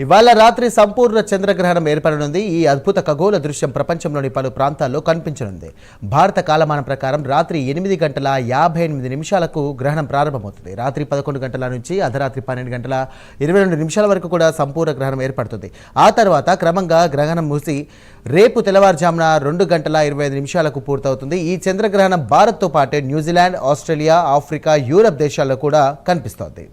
ఇవాళ రాత్రి సంపూర్ణ చంద్రగ్రహణం ఏర్పడనుంది. ఈ అద్భుత ఖగోళ దృశ్యం ప్రపంచంలోని పలు ప్రాంతాల్లో కనిపించనుంది. భారత కాలమానం ప్రకారం రాత్రి 8 గంటల 58 నిమిషాలకు గ్రహణం ప్రారంభమవుతుంది. రాత్రి 11 గంటల నుంచి అర్ధరాత్రి 12 గంటల 22 నిమిషాల వరకు కూడా సంపూర్ణ గ్రహణం ఏర్పడుతుంది. ఆ తర్వాత క్రమంగా గ్రహణం మూసి రేపు తెల్లవారుజామున 2 గంటల 25 నిమిషాలకు పూర్తవుతుంది. ఈ చంద్రగ్రహణం భారత్తో పాటే న్యూజిలాండ్, ఆస్ట్రేలియా, ఆఫ్రికా, యూరప్ దేశాల్లో కూడా కనిపిస్తోంది.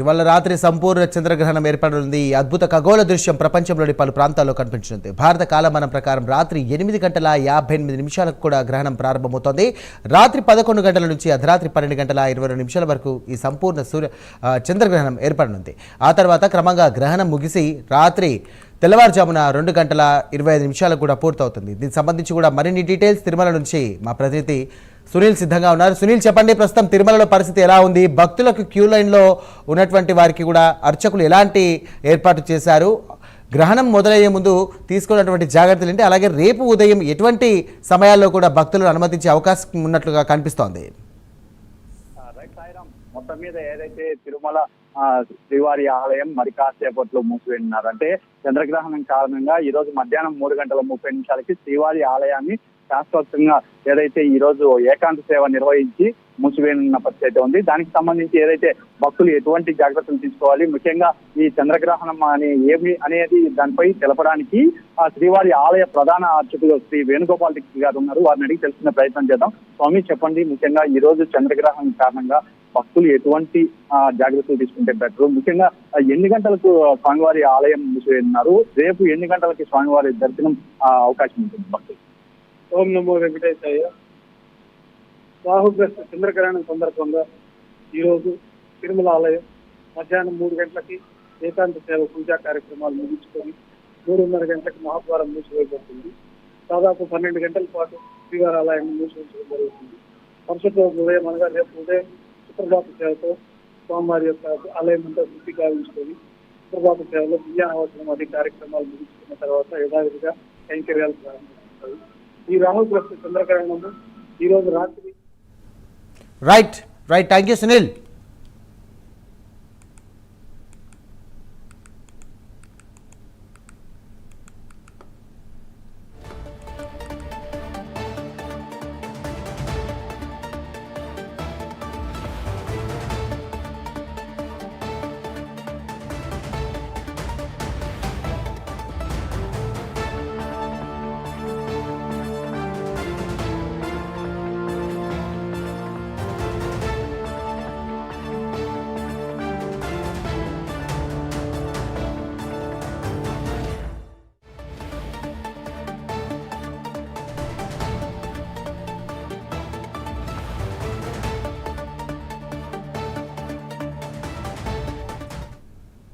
ఇవాళ రాత్రి సంపూర్ణ చంద్రగ్రహణం ఏర్పడనుంది. ఈ అద్భుత ఖగోళ దృశ్యం ప్రపంచంలోని పలు ప్రాంతాల్లో కనిపించనుంది. భారత కాలమానం ప్రకారం రాత్రి 8 గంటల 58 నిమిషాలకు కూడా గ్రహణం ప్రారంభమవుతోంది. రాత్రి 11 గంటల నుంచి అర్ధరాత్రి 12 గంటల 22 నిమిషాల వరకు ఈ సంపూర్ణ చంద్రగ్రహణం ఏర్పడనుంది. ఆ తర్వాత క్రమంగా గ్రహణం ముగిసి రాత్రి తెల్లవారుజామున 2 గంటల 25 నిమిషాలకు కూడా పూర్తవుతుంది. దీనికి సంబంధించి కూడా మరిన్ని డీటెయిల్స్ తిరుమల నుంచి మా ప్రతినిధి సునీల్ సిద్ధంగా ఉన్నారు. సునీల్, చెప్పండి, ప్రస్తుతం తిరుమలలో పరిస్థితి ఎలా ఉంది? భక్తులకు క్యూ లైన్లో ఉన్నటువంటి వారికి కూడా అర్చకులు ఎలాంటి ఏర్పాటు చేశారు? గ్రహణం మొదలయ్యే ముందు తీసుకున్నటువంటి జాగ్రత్తలు ఏంటి? అలాగే రేపు ఉదయం ఎటువంటి సమయాల్లో కూడా భక్తులను అనుమతించే అవకాశం ఉన్నట్లుగా కనిపిస్తోంది? మొత్తం మీద ఏదైతే తిరుమల శ్రీవారి ఆలయం మరి కాసేపట్లో మూసివేయనున్నారు. అంటే చంద్రగ్రహణం కారణంగా ఈ రోజు మధ్యాహ్నం 3:30 శ్రీవారి ఆలయాన్ని శాశ్వతంగా ఏదైతే ఈ రోజు ఏకాంత సేవ నిర్వహించి మూసివేయనున్న పరిస్థితి ఉంది. దానికి సంబంధించి ఏదైతే భక్తులు ఎటువంటి జాగ్రత్తలు తీసుకోవాలి, ముఖ్యంగా ఈ చంద్రగ్రహణం ఏమి అనేది దానిపై తెలపడానికి ఆ శ్రీవారి ఆలయ ప్రధాన అర్చకులు శ్రీ వేణుగోపాల్ గారు ఉన్నారు. వారిని అడిగి తెలుసుకునే ప్రయత్నం చేద్దాం. స్వామి, చెప్పండి, ముఖ్యంగా ఈ రోజు చంద్రగ్రహణం కారణంగా భక్తులు ఎటువంటి జాగ్రత్తలు తీసుకుంటే బెటర్? ముఖ్యంగా ఎన్ని గంటలకు స్వామివారి ఆలయం మూసివేయనున్నారు? రేపు ఎన్ని గంటలకి స్వామివారి దర్శనం అవకాశం ఉంటుంది భక్తులు? ఓం నమో వెంకటేశాయ. రాహుగ్రస్త చంద్రగ్రహణం సందర్భంగా ఈరోజు తిరుమల ఆలయం మధ్యాహ్నం 3 గంటలకి ఏకాంత సేవ పూజా కార్యక్రమాలు ముగించుకొని 3:30 గంటలకు మహాద్వారం మూసివేయబడుతుంది. దాదాపు 12 గంటల పాటు శ్రీవారి ఆలయాన్ని మూసివేయడం జరుగుతుంది. మరుసటి రోజు ఉదయం అనగా రేపు ఉదయం సుప్రభాత సేవతో స్వామివారి యొక్క ఆలయం అంతా శుద్ధి గావించుకొని సుప్రభాత సేవలో బియ్యానవసరం అనే కార్యక్రమాలు ముగించుకున్న తర్వాత యథావిధిగా కైంకర్యాలు ప్రారంభిస్తాయి. ఈ రాహుగ్రస్త చంద్రగ్రహణము ఈ రోజు రాత్రి రైట్. Thank you Sunil.